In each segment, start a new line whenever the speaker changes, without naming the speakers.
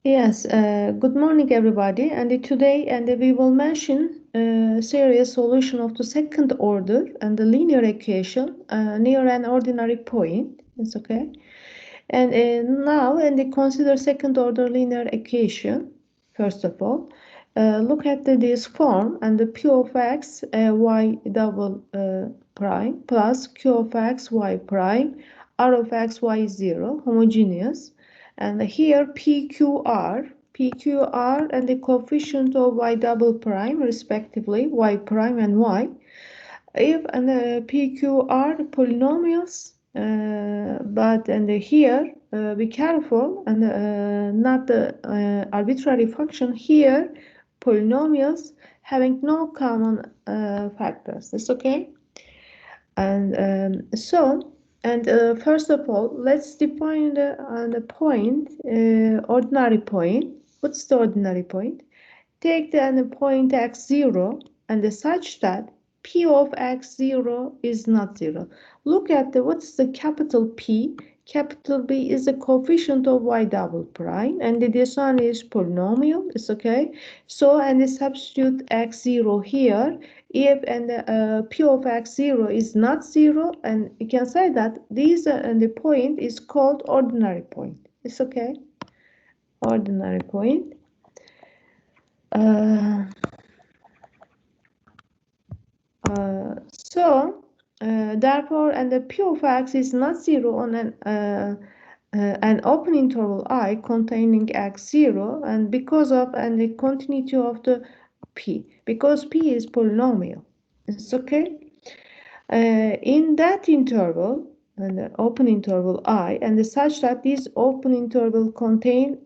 Yes, good morning everybody. And today we will mention series solution of the second order and the linear equation near an ordinary point. It's okay. And now consider second order linear equation. First of all, look at this form and the p of x y double prime plus q of x y prime r of x y is 0 homogeneous. And here PQR and the coefficient of y double prime respectively, y prime and y. If and PQR polynomials, but here be careful and not the arbitrary function here, polynomials having no common factors. That's okay. And first of all, let's define the point, ordinary point. What's the ordinary point? Take the point x0 and such that p of x0 is not 0. Look at what's the capital P. Capital B is the coefficient of y double prime, and this one is polynomial. It's okay. So substitute x0 here. If p of x0 is not 0, and you can say that this the point is called ordinary point. It's okay. Ordinary point. Therefore, the p of x is not 0 on an open interval I containing x0, and because of the continuity of the p, because p is polynomial. It's okay. In that interval, and the open interval I, and such that this open interval contains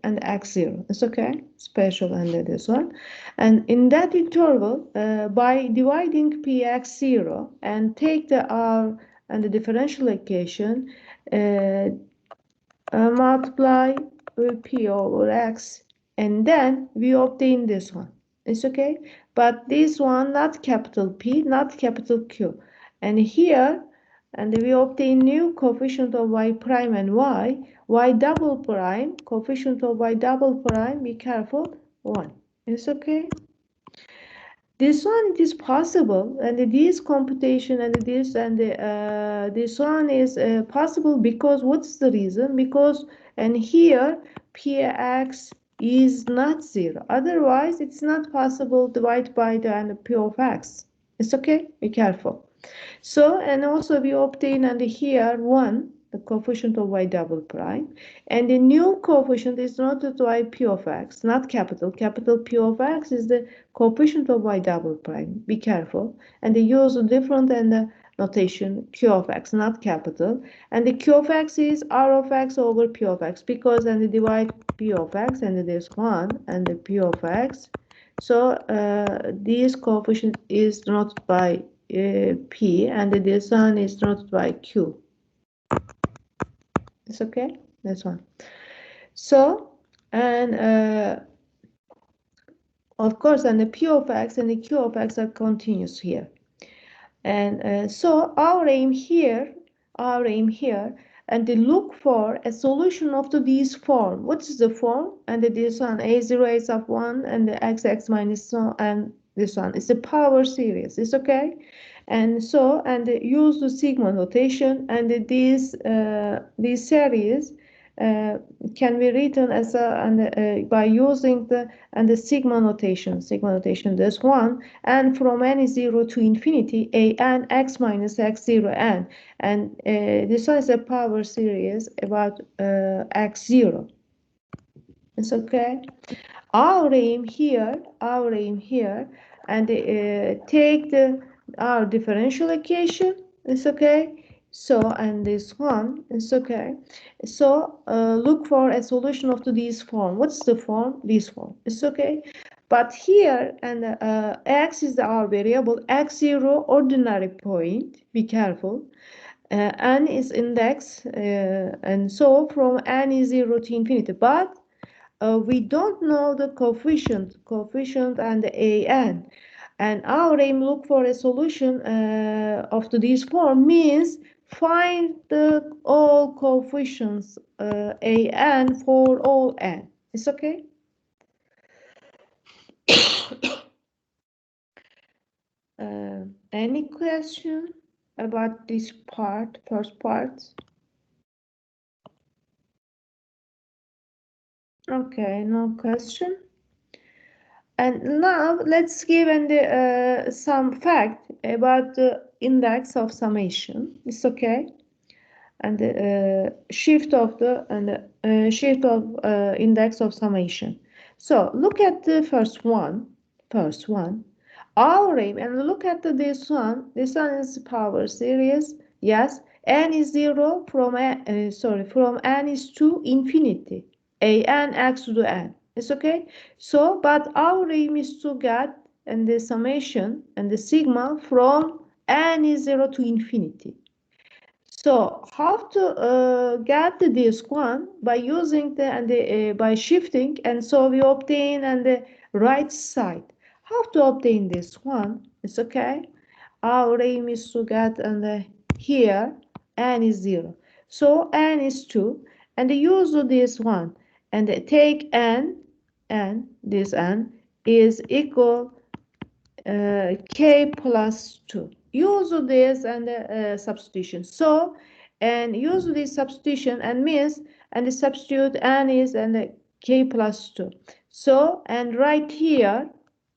and x0. It's okay, special under this one. And in that interval, by dividing px0 and take the r and the differential equation, multiply with p over x, and then we obtain this one. It's okay, but this one not capital P, not capital Q. And here, and we obtain new coefficient of y prime and y double prime, coefficient of y double prime, be careful, 1. It's okay. This one it is possible, and this computation and this one is possible because what's the reason? Because and here px is not 0. Otherwise, it's not possible to divide by the p of x. It's okay. Be careful. So, and also we obtain and here 1, the coefficient of y double prime, and the new coefficient is noted by p of x, not capital. Capital P of x is the coefficient of y double prime. Be careful. And they use a different and the notation q of x, not capital. And the q of x is r of x over p of x, because and they divide p of x and there's 1 and the p of x. So this coefficient is noted by P, and this one is noted by Q. It's okay. This one. So, and of course, and the P of x and the Q of x are continuous here. And so our aim here, and to look for a solution of this form. What is the form? And this one, a0 a sub 1 and the x minus 1 and this one. It's a power series. It's okay. And so, and use the sigma notation, and this series can be written as by using the sigma notation. Sigma notation, there's 1, and from n is 0 to infinity, a n x minus x0 n, and this one is a power series about x0. It's okay. Our aim here, and take our differential equation. It's okay. So, and this one is okay. So, look for a solution of this form. What's the form? This form. It's okay. But here, and x is our variable, x0 ordinary point. Be careful. N is index, and so from n is 0 to infinity. But we don't know the coefficient and the an, and our aim look for a solution of this form means find all coefficients an for all n. It's okay. Any question about this part, first part? Okay, no question. And now let's give some fact about the index of summation. It's okay. And the shift of the shift of index of summation. So look at the first one. Our aim, and look at this one. This one is power series. Yes, n is 0 from from n is to infinity. A n x to the n. It's okay. So, but our aim is to get and the summation and the sigma from n is 0 to infinity. So how to get this one by using by shifting, and so we obtain on the right side. How to obtain this one? It's okay. Our aim is to get on the here n is 0. So n is 2, and use this one and take n this n is equal k plus 2. Use this and substitution. So, and use this substitution and means and the substitute n is and k plus 2. So, and right here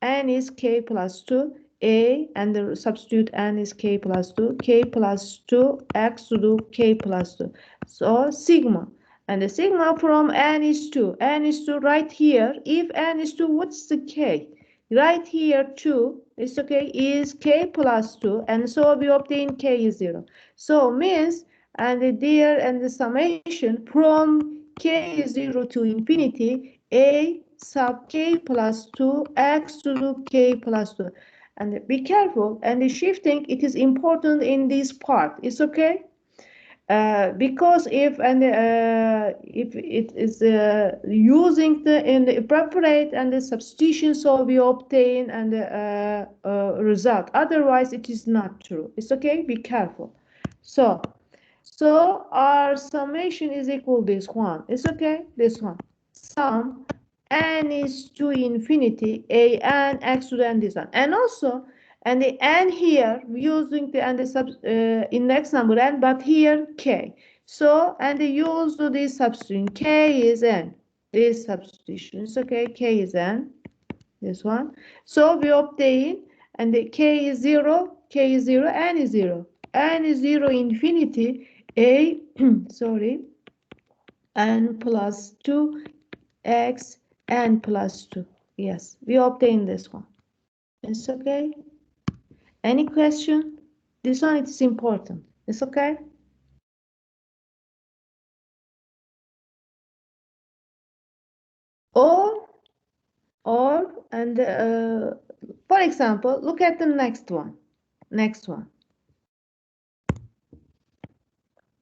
n is k plus 2, a and the substitute n is k plus 2, k plus 2 x to do k plus 2. So sigma, and the sigma from n is 2. N is 2 right here. If n is 2, what's the k? Right here 2 is okay, is k plus 2, and so we obtain k is 0. So means and there and the summation from k is 0 to infinity a sub k plus 2 x to k plus 2. And be careful, and the shifting, it is important in this part. It's okay. Because if it is using the appropriate and the substitution, so we obtain and result. Otherwise, it is not true. It's okay. Be careful. So our summation is equal this one. It's okay. This one. Sum n is to infinity a n x to the n this one, and also and the n here using the and the index number n, but here k. So and the use to this substitution k is n. This substitution is okay. K is n. This one. So we obtain and the k is 0. K is 0. N is 0. N is 0 infinity a sorry n plus 2 x n plus 2. Yes, we obtain this one. It's okay. Any question? This one is important. It's okay. Or and for example, look at the next one. Next one.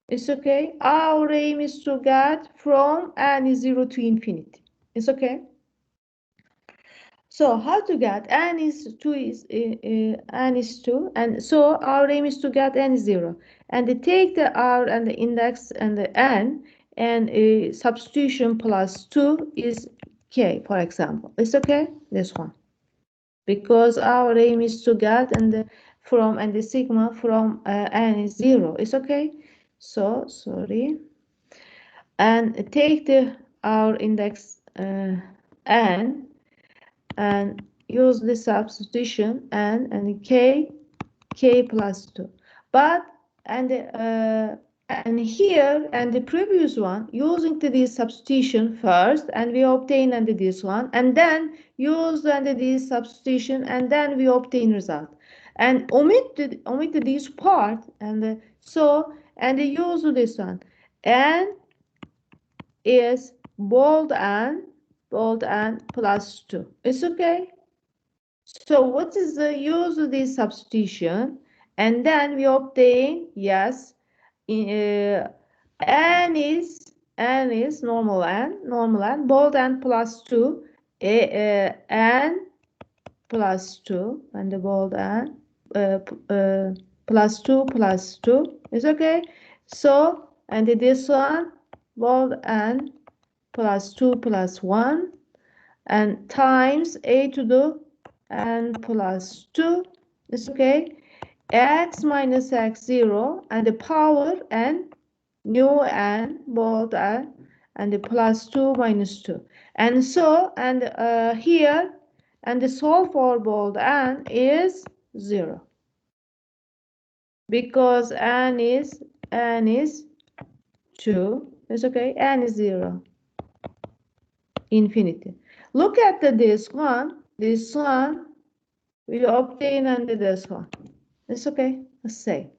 It's okay. Our aim is to get from n is 0 to infinity. It's okay. So how to get n is 2 is n is 2, and so our aim is to get n is 0, and take the r and the index and the n, and substitution plus 2 is k, for example. It's okay, this one, because our aim is to get and the from and the sigma from n is 0. It's okay. So sorry, and take the our index n and use the substitution and k plus 2, but and here and the previous one using this substitution first, and we obtain under this one, and then use under this substitution, and then we obtain result, and omit this part, and so and use this one, and is bold and plus 2. It's okay. So what is the use of this substitution? And then we obtain, yes, n is normal n, bold n plus 2, n plus 2, and the bold n plus 2 is okay. So, and this one, bold n plus 2 plus 1 and times a to the n plus 2 is okay. X minus x 0 and the power n new n bold n and the plus 2 minus 2 and so and here and the solve for bold n is 0 because n is 2 it's okay, n is 0 infinity. Look at this one we obtain under this one. It's okay, let's say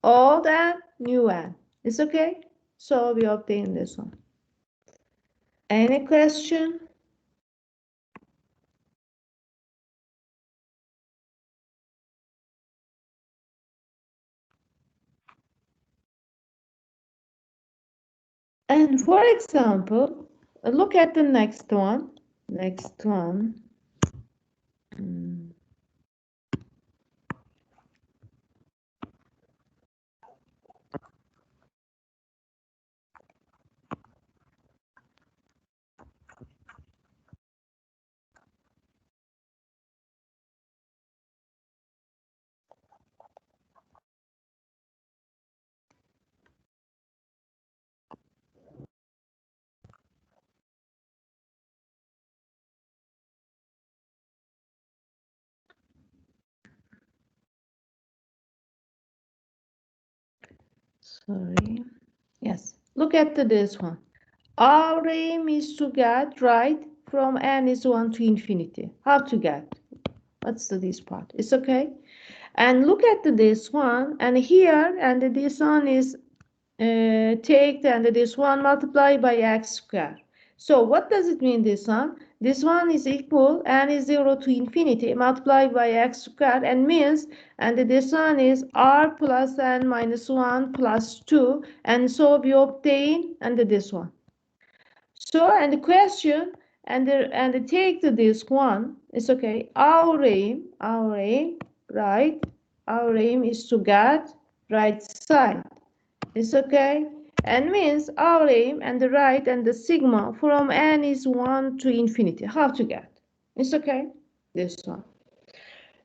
old n new n. It's okay, so we obtain this one. Any question? And for example, look at the next one. Sorry. Yes. Look at this one. Our aim is to get right from n is 1 to infinity. How to get? What's this part? It's okay. And look at this one. And here, and this one is take and this one multiplied by x squared. So what does it mean, this one? This one is equal n is 0 to infinity multiplied by x squared and means and this one is r plus n minus 1 plus 2 and so we obtain and this one. So and the question and take this one, it's okay. Our aim, right? Our aim is to get right side. It's okay. And means our aim and the right and the sigma from n is 1 to infinity. How to get? It's okay. This one.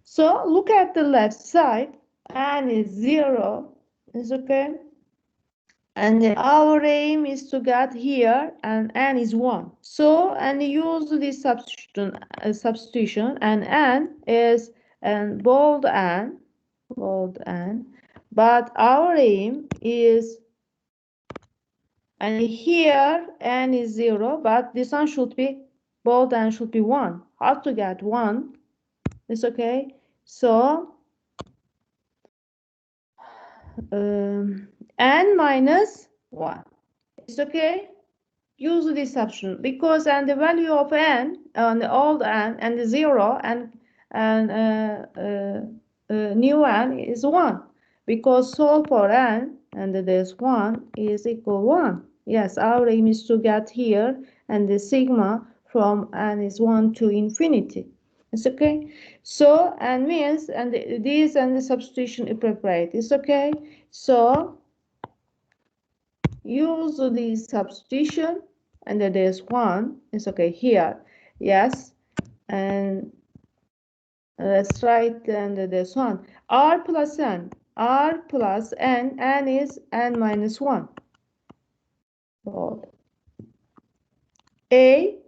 So look at the left side. N is 0. It's okay. And our aim is to get here and n is 1. So and use this substitution and n is bold n, but our aim is and here n is 0, but this one should be bold n should be 1. How to get 1? It's okay. So n minus 1. It's okay. Use this option because and the value of n on the old n and the 0 and new n is 1 because solve for n and this 1 is equal 1. Yes, our aim is to get here and the sigma from n is 1 to infinity. It's okay. So and means and this and the substitution appropriate. It's okay. So use the substitution and there's 1. It's okay here. Yes. And let's write and there's 1. R plus n. R plus n. N is n minus 1. A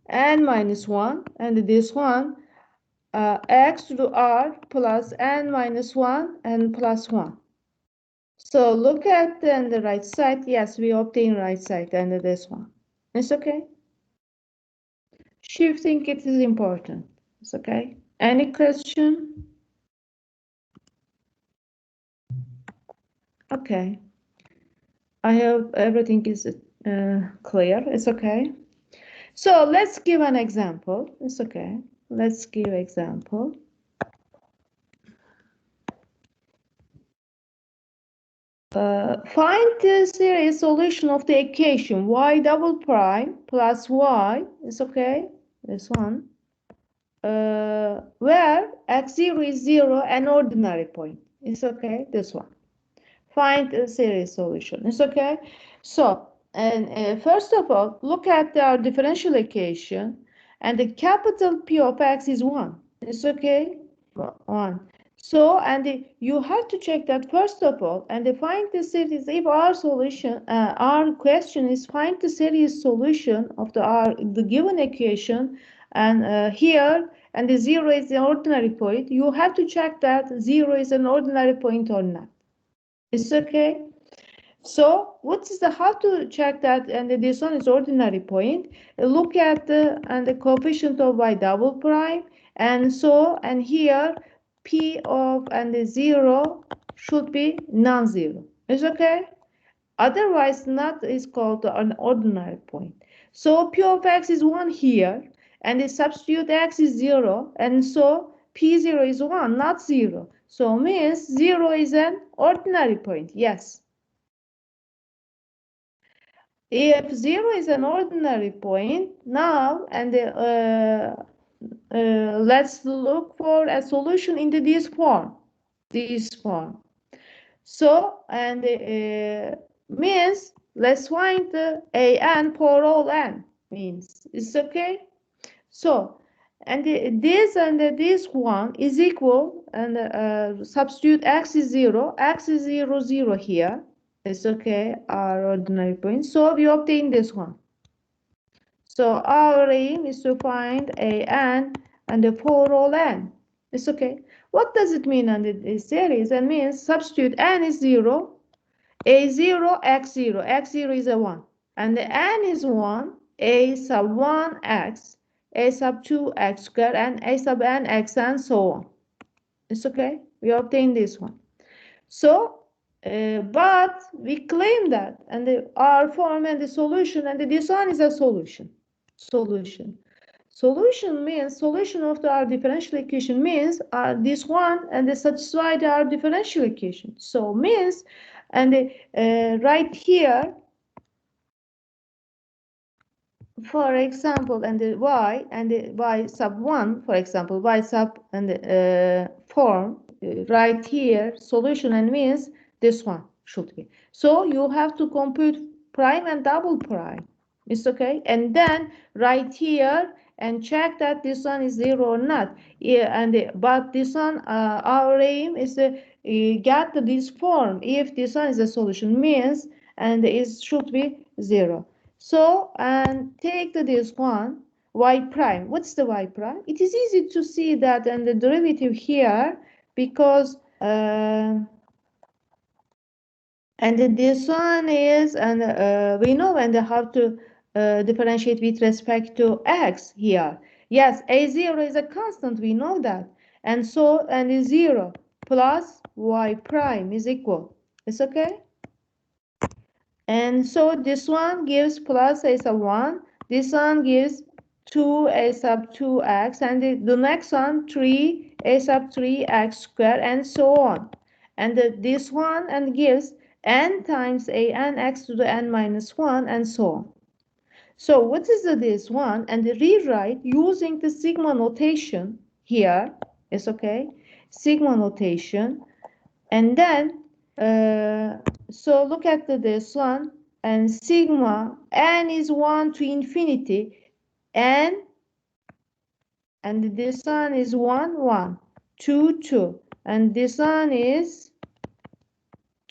n minus 1 and this one x to the r plus n minus 1 and plus 1. So look at the right side. Yes, we obtain right side and this one. It's okay. Shifting it is important. It's okay. Any question? Okay. I hope everything is clear. It's okay. So let's give an example. It's okay. Let's give example. Find the series solution of the equation y double prime plus y. It's okay. This one. Where x0 is 0 an ordinary point. It's okay. This one. find a series solution. It's okay. So, and first of all, look at our differential equation, and the capital P of x is 1. It's okay. 1. So, and you have to check that first of all, and find the series. If our solution, our question is find the series solution of the given equation, and here, and the 0 is the ordinary point, you have to check that 0 is an ordinary point or not. It's okay. So what is the how to check that? And this one is ordinary point. Look at the coefficient of y double prime, and so and here p of and the 0 should be non-zero. It's okay. Otherwise, not is called an ordinary point. So p of x is 1 here, and the substitute x is 0, and so p0 is 1, not 0. So means 0 is an ordinary point. Yes. If 0 is an ordinary point, now and let's look for a solution into this form. So, and means let's find the an for all n means. It's okay. So, and this one is equal, and substitute x is 0. X is 0, 0 here. It's okay, our ordinary point. So we obtain this one. So our aim is to find an and for all n. It's okay. What does it mean under this series? It means substitute n is 0, a0, x0. X0 is a 1. And the n is 1, a sub 1 x, a sub 2 x squared, and a sub n x, and so on. It's okay. We obtain this one. So, but we claim that, and our form and the solution, and this one is a solution. Solution means solution of our differential equation means this one and they satisfy our differential equation. So means, and right here, for example, and the y and the y sub 1, for example, y sub and form right here solution and means this one should be. So you have to compute prime and double prime. It's okay. And then right here and check that this one is 0 or not. Yeah, and but this one, our aim is to get this form. If this one is a solution means, and it should be 0. So, and take this one, y prime. What's the y prime? It is easy to see that and the derivative here because and this one is, and we know and how to differentiate with respect to x here. Yes, a0 is a constant, we know that. And so, and is 0 plus y prime is equal. It's okay? And so this one gives plus a sub 1. This one gives 2 a sub 2x. And the next one 3 a sub 3x squared, and so on. And this one and gives n times a n x to the n minus 1, and so on. So what is this one? And rewrite using the sigma notation here. It's okay. Sigma notation. And then so look at this one, and sigma n is 1 to infinity, n, and this one is 1 1 2 2, and this one is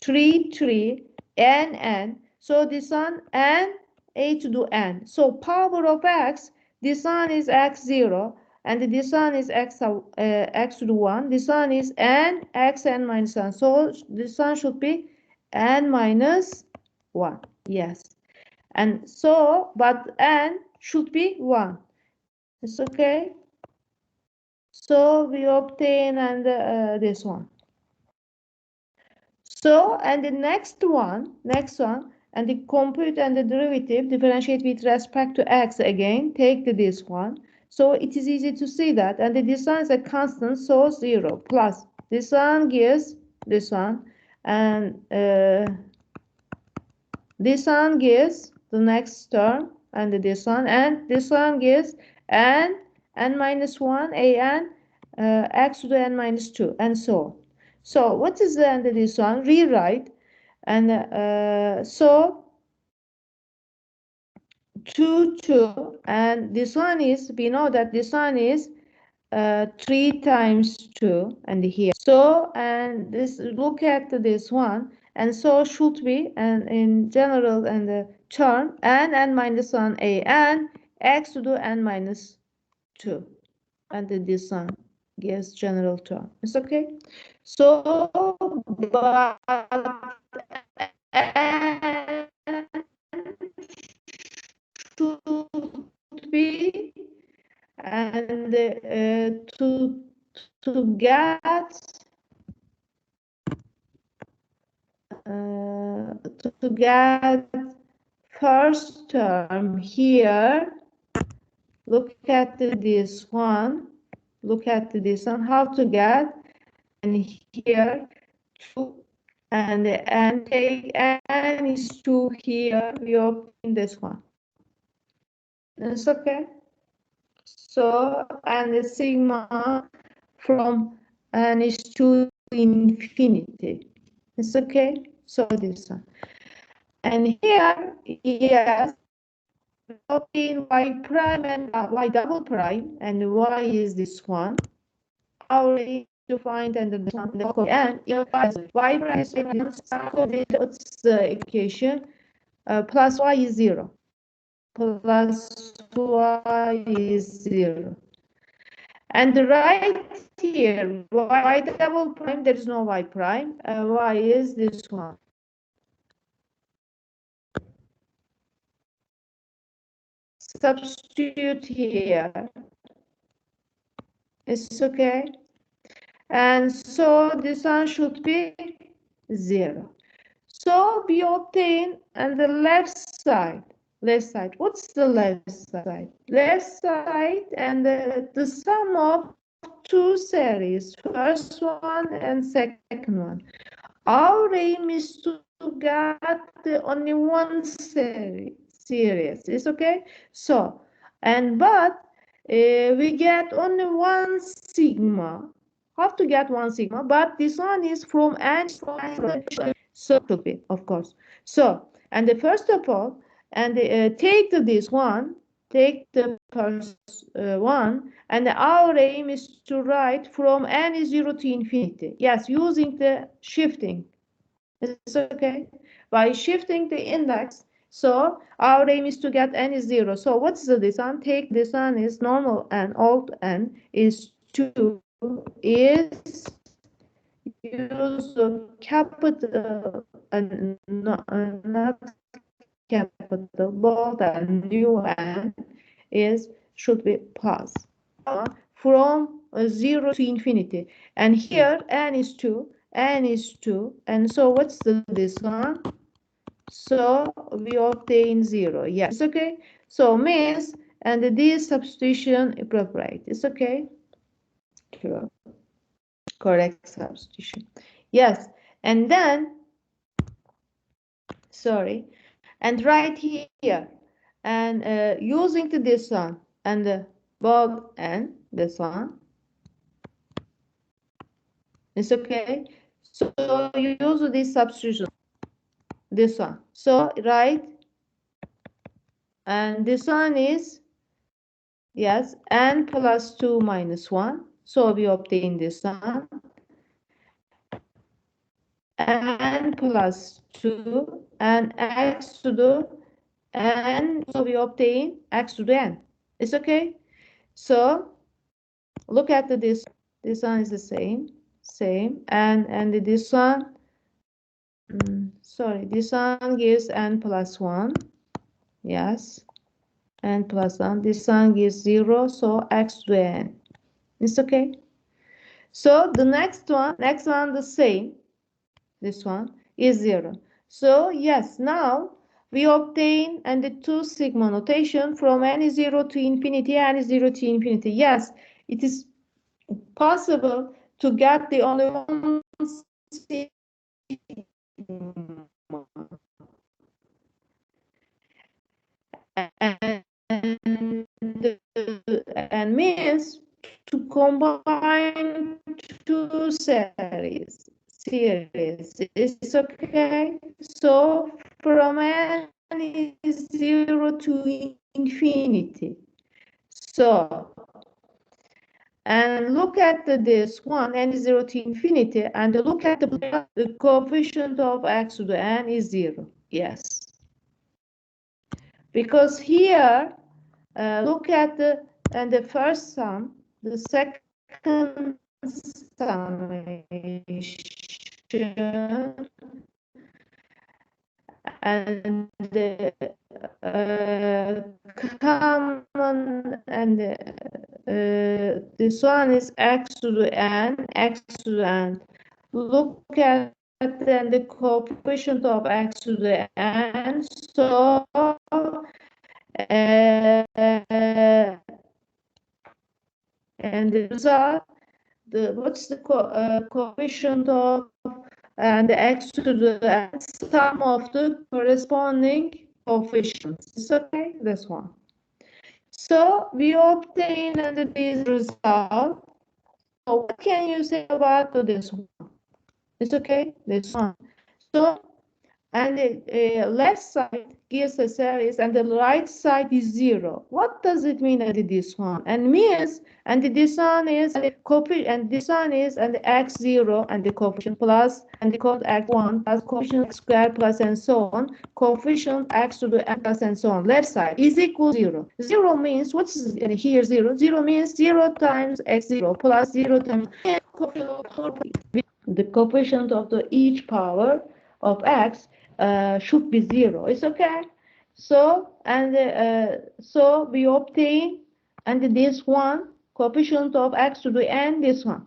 3 3 n n. So this one n a to the n. So power of x, this one is x0, and this one is x to the 1. This one is n x n minus 1. So this one should be n minus 1. Yes. And so, but n should be 1. It's okay. So we obtain and this one. So, and the next one, and the compute and the derivative differentiate with respect to x again, take this one. So it is easy to see that, and this one is a constant, so 0 plus this one gives this one, and this one gives the next term, and this one gives n minus 1 a n x to the n minus 2, and so on. So what is the end of this one? Rewrite. And so 2, 2, and this one is, we know that this one is 3 times 2, and here. So, and this, look at this one, and so should be, and in general and the term, n minus 1 a, and x to the n minus 2, and this one gives general term. It's okay. So, but n should be, and to get to get first term here, look at this one, look at this one, how to get, and here 2, and take n is 2 here, we obtain this one. It's okay. So, and the sigma from n is to infinity. It's okay. So this one. And here, yes, obtain y prime and y double prime, and y is this one. Already defined, and this one, and y prime is what's the equation? Plus y is 0. Plus y is 0. And right here, y double prime, there is no y prime. Y is this one. Substitute here. It's okay. And so this one should be 0. So we obtain on the left side. Left side. What's the left side? Left side, and the sum of two series, first one and second one. Our aim is to get the only one series. It's okay. So, but we get only one sigma. How to get one sigma? But this one is from n. So to be, of course. So, and the first of all, and take this one. Take the first one, and our aim is to write from n is 0 to infinity. Yes, using the shifting. It's okay. By shifting the index, so our aim is to get n is 0. So what's this one? Take this one is normal n, alt n is 2, is use the capital and not capital, bold and new n is should be plus from 0 to infinity, and here n is 2, and so what's this one? So we obtain 0. Yes, okay. So means, and this substitution appropriate. It's okay. True. Correct substitution. Yes, and then sorry, and right here, and using this one, and both and this one, it's okay. So you use this substitution, this one. So right, and this one is, yes, n plus 2 minus 1. So we obtain this one, n plus 2, and x to the n, so we obtain x to the n. It's okay. So look at this. This one is the same, and this one. Sorry, this one gives n plus 1. Yes, n plus 1. This one gives 0, so x to n. It's okay. So the next one the same. This one is 0. So yes, now we obtain and the 2 sigma notation from n is 0 to infinity, n is 0 to infinity. Yes, it is possible to get the only one sigma. And means to combine two series. It's okay. So from n is 0 to infinity. So, and look at this one, n is 0 to infinity, and look at the coefficient of x to the n is 0. Yes. Because here, look at the first sum, the second summation, and the common, and this one is x to the n, x to the n. Look at then the coefficient of x to the n. So and the result, what's the coefficient of and the x to the sum of the corresponding coefficients. It's okay, this one. So we obtain under this result. So what can you say about this one? It's okay, this one. So, and the left side gives a series and the right side is 0. What does it mean at this one? And means, and this one is the coefficient, and this one is and the x0 and the coefficient plus, and the coefficient x1 plus coefficient x squared plus and so on, coefficient x to the n plus and so on. Left side is equal 0. 0 means, what's here 0? 0 means 0 times x0 plus 0 times the coefficient of the each power of x should be 0. It's okay. So and so we obtain and this one coefficient of x to the n. This one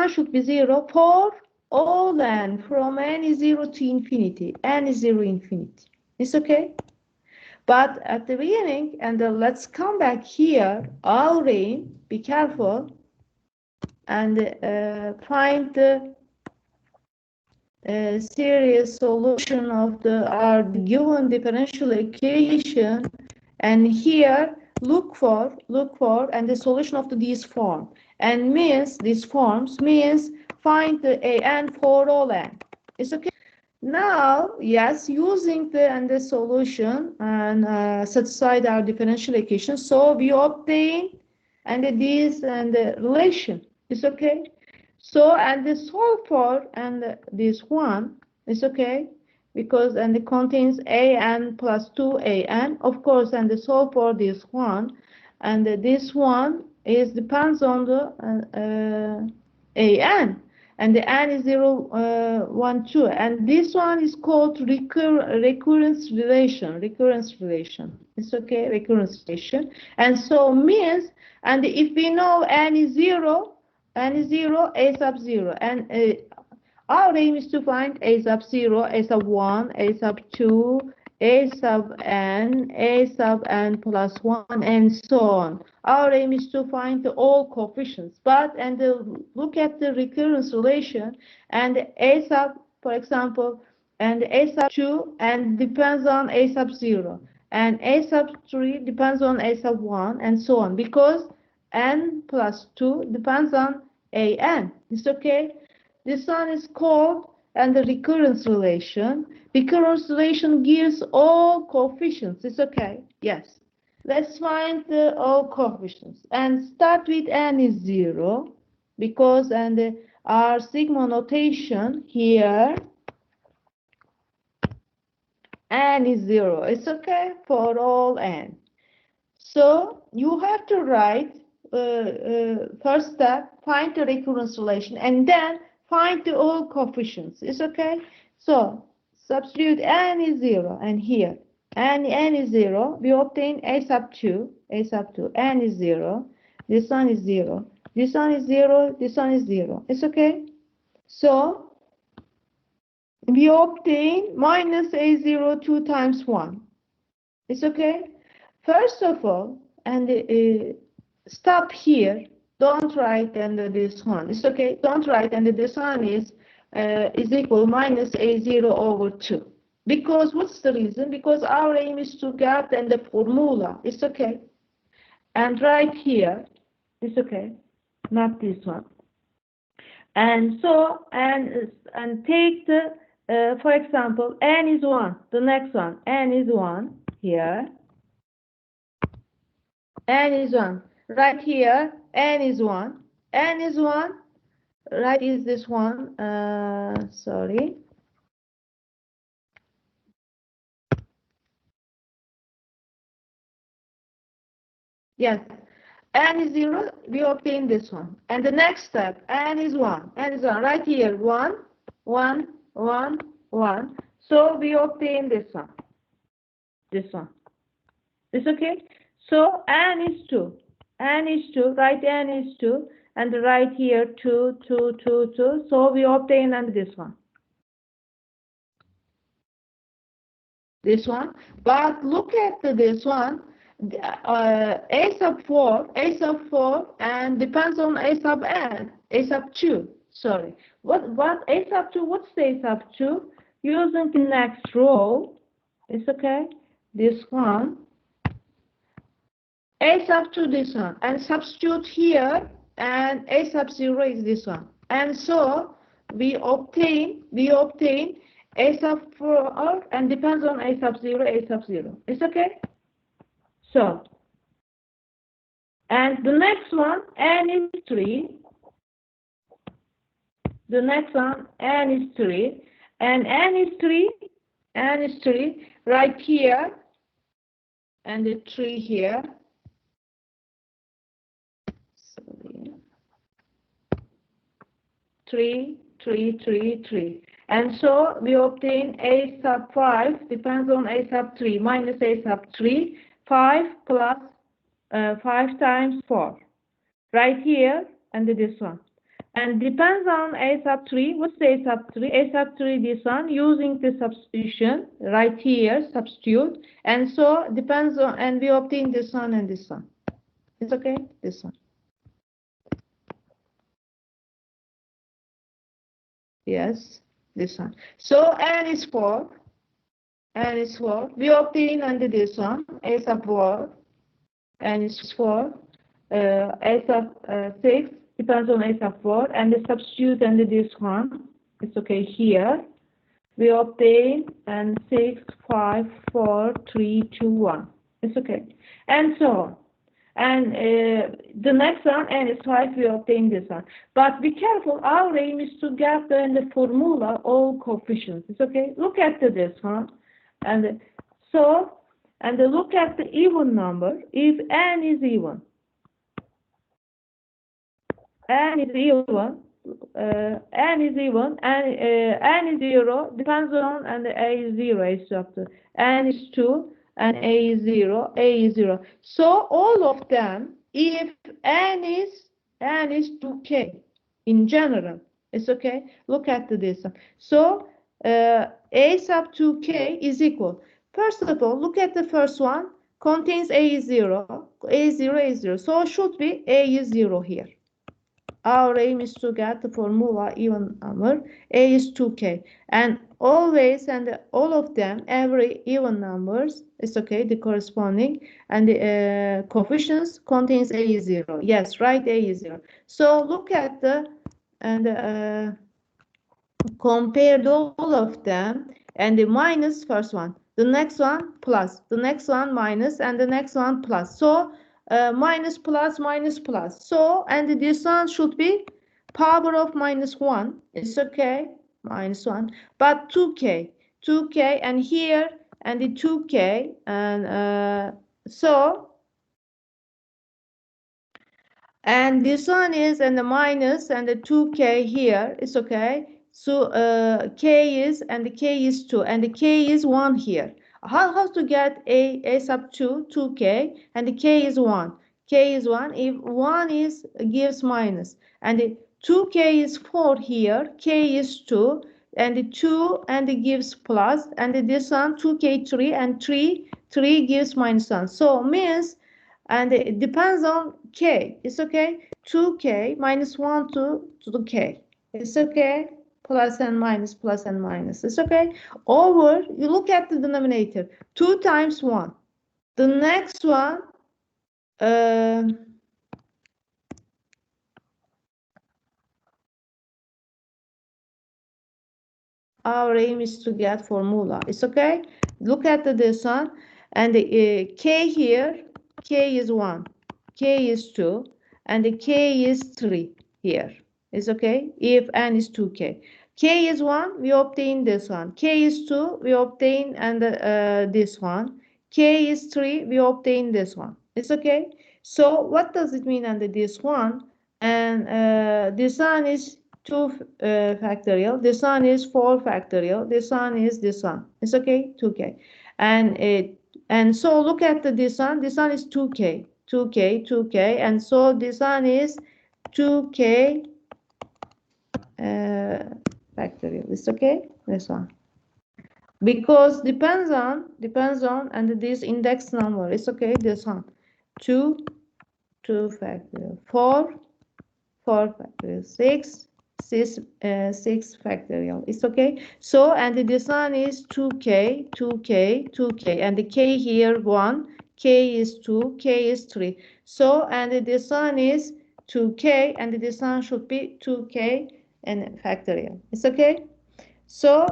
should be 0 for all n from n is 0 to infinity. N is 0 infinity. It's okay. But at the beginning, and let's come back here. Already be careful and find the series solution of our given differential equation, and here look for and the solution of these form, and means these forms means find the an for all n. It's okay. Now, yes, using the solution and set aside our differential equation, so we obtain and this and the relation. It's okay. So and the solve for and this one is okay because and it contains an plus 2an, of course, and the solve for this one, and this one is depends on the an, and the n is 0, 1, 2, and this one is called recurrence relation. It's okay, recurrence relation, and so means, and if we know n is 0, a sub 0, and our aim is to find a sub 0, a sub 1, a sub 2, a sub n plus 1, and so on. Our aim is to find all coefficients, but and look at the recurrence relation, and a sub, for example, and a sub 2 and depends on a sub 0, and a sub 3 depends on a sub 1, and so on, because n plus 2 depends on an. It's okay. This one is called and the recurrence relation. Recurrence relation gives all coefficients. It's okay. Yes. Let's find all coefficients and start with n is 0 because and our sigma notation here n is 0. It's okay for all n. So you have to write first step, find the recurrence relation, and then find the all coefficients. It's okay. So substitute n is 0, and here n is 0. We obtain a sub 2, n is 0. This one is 0. This one is 0. This one is 0. It's okay. So we obtain minus a0 2 times 1. It's okay. First of all, and stop here. Don't write under this one. It's okay. Don't write under this one is equal minus a0 over 2. Because what's the reason? Because our aim is to get and the formula. It's okay. And right here, it's okay. Not this one. And so, and take the, for example, n is 1, the next one, n is 1 here, n is 1, right here, n is 1, n is 1, right is this one, sorry. Yes, n is 0, we obtain this one. And the next step, n is 1, n is 1, right here, 1, 1, 1, 1. So we obtain this one, this one. Is okay? So n is 2, n is 2, right, n is 2, and right here 2, 2, 2, 2. So we obtain and this one. This one. But look at this one. A sub 4, A sub 4, and depends on A sub n, A sub 2. Sorry. What A sub 2? What's the A sub 2? Using the next row. It's okay. This one. A sub 2 this one, and substitute here, and A sub 0 is this one. And so we obtain A sub 4, and depends on A sub 0, A sub 0. It's okay? So, and the next one, n is 3. The next one, n is 3. And n is 3, right here, and the 3 here. Sorry. 3, 3, 3, 3. And so we obtain A sub 5, depends on A sub 3, minus A sub 3, 5 plus 5 times 4. Right here, and this one. And depends on A sub 3, what's the A sub 3? A sub 3, this one, using the substitution, right here, substitute. And so depends on, and we obtain this one and this one. It's okay? This one. Yes, this one. So n is 4. N is 4. We obtain under this one, A sub 4. N is 4. A sub 6 depends on A sub 4. And the substitute under this one. It's okay here. We obtain and 6, 5, 4, 3, 2, 1. It's okay. And so on. And the next one, n is 5, we obtain this one. But be careful, our aim is to get in the formula all coefficients. It's okay? Look at this one. And so, and look at the even number. If n is even, n is even, n is 0, depends on, and a is 0, is chapter. N is 2, and a is 0, a is 0. So all of them, if n is 2k in general, it's okay. Look at this. So a sub 2k is equal. First of all, look at the first one. Contains a is 0, a is 0, a is 0. So should be a is 0 here. Our aim is to get the formula even number. A is 2k, and always, and all of them, every even numbers is okay, the corresponding, and the coefficients contains a is 0. Yes, right, a is 0. So look at the, and compare all of them, and the minus first one, the next one plus, the next one minus, and the next one plus. So minus plus minus plus. So, and this one should be power of minus 1. It's okay, minus 1. But 2k, and here, and the 2k, and so, and this one is, and the minus, and the 2k here, it's okay. So k is, and the k is 2, and the k is 1 here. How to get a sub 2, 2k, and the k is 1. K is 1. If 1 is gives minus, and the 2k is 4 here, k is 2, and the 2 and it gives plus, and this one 2k 3, and 3 gives minus 1. So means, and it depends on k. It's okay. 2k minus 1 to the k. It's okay. Plus and minus, plus and minus. It's okay. Over, you look at the denominator. 2 times 1. The next one, our aim is to get formula. It's okay. Look at this one, and the k here, k is 1, k is 2, and the k is 3 here. It's okay. If n is 2k. K is 1, we obtain this one. K is 2, we obtain and this one. K is 3, we obtain this one. It's okay. So what does it mean under this one? And this one is 2 factorial. This one is 4 factorial. This one is this one. It's okay. 2k. And so look at this one. This one is 2k. 2k, 2k. And so this one is 2k factorial. It's okay. This one. Because depends on and this index number. It's okay. This one. 2 factorial. 4 factorial. 6 factorial. It's okay. So and this one is 2k, 2k, 2k, and the k here 1, k is 2, k is 3. So and this one is 2k, and this one should be 2k and factorial. It's okay. So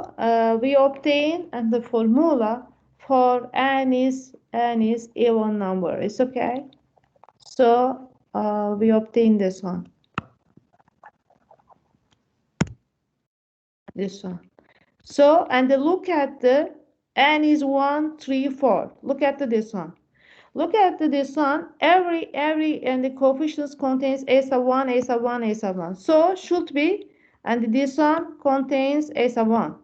we obtain and the formula for n is even number. It's okay. So we obtain this one. This one. So and look at the n is 1, 3, 4. Look at this one. Look at this one. Every and the coefficients contains a sub 1, a sub 1, a sub 1. So should be, and this one contains a sub 1.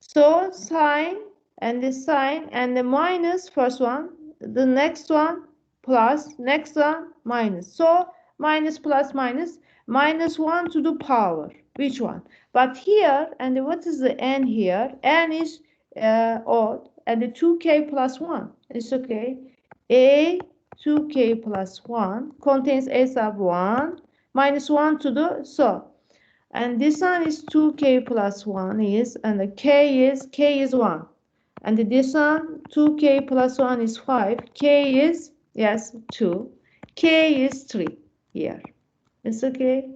So sign and the sign and the minus first one, the next one plus, next one minus. So minus plus minus, minus 1 to the power. Which one? But here, and what is the n here? N is odd, and the 2k plus 1. It's okay. A 2k plus 1 contains a sub 1 minus 1 to the, so. And this one is 2k plus 1 is, and the k is 1. And this one, 2k plus 1 is 5. K is, yes, 2. K is 3 here. It's okay.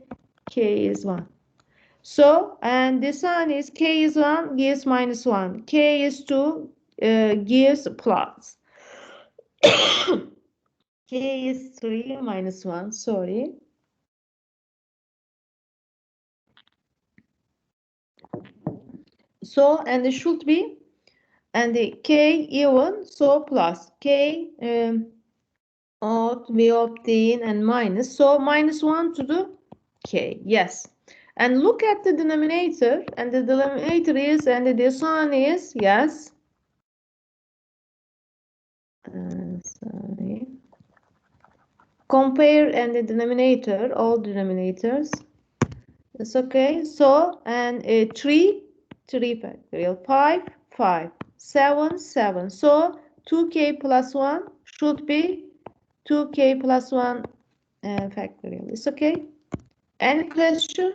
K is 1. So, and this one is k is 1 gives minus 1. K is 2 gives plus. K is 3 minus 1, sorry. So, and it should be, and the k even, so plus k odd we obtain and minus, so minus 1 to the k, yes. And look at the denominator, and the denominator is, and this one is, yes. Sorry. Compare and the denominator, all denominators. It's okay. So, and 3 factorial, 5, 7. So 2k plus 1 should be 2k plus 1 factorial. It's okay. Any question?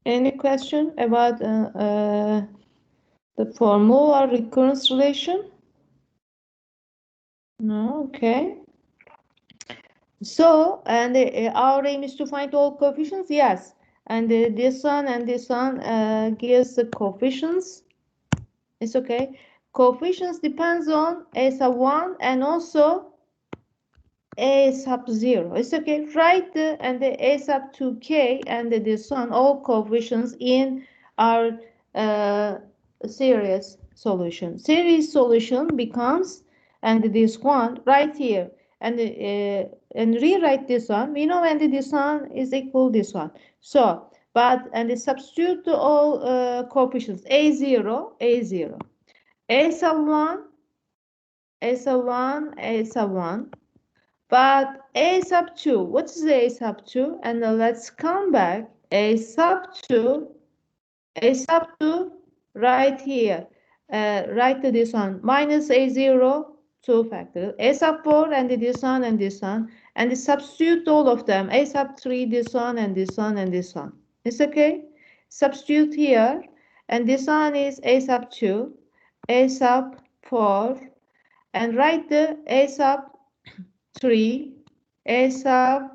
Any question about the formula recurrence relation? No, okay. So, and our aim is to find all coefficients, yes. And this one and this one gives the coefficients. It's okay. Coefficients depends on a sub 1 and also a sub 0. It's okay. Write the and the a sub 2k and this one, all coefficients in our series solution. Series solution becomes, and this one right here, and rewrite this one. We know and this one is equal this one. So, but and substitute all coefficients a0, a sub 1, a sub 1, a sub 1. But a sub 2, what is a sub 2? And let's come back. A sub 2 right here. Write this one. Minus a0, 2 factorial. A sub 4 and this one and this one. And substitute all of them. A sub 3, this one and this one and this one. It's okay? Substitute here. And this one is a sub 2. A sub 4, and write the A sub 3, A sub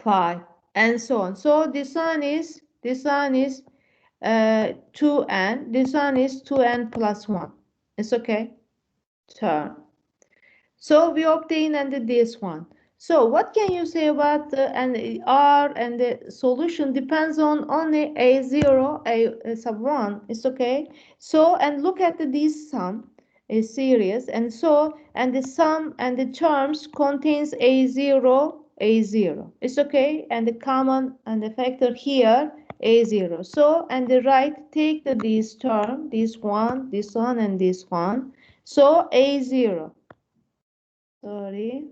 5, and so on. So this one is 2n, this one is 2n plus 1. It's okay. Turn. So we obtain and this one. So what can you say about the and R, and the solution depends on only A0, A sub 1. It's okay. So, and look at this sum is series, and so, and the sum and the terms contains A0, A0. It's okay. And the common and the factor here A0. So, and the right, take this term, this one, and this one. So A0. Sorry.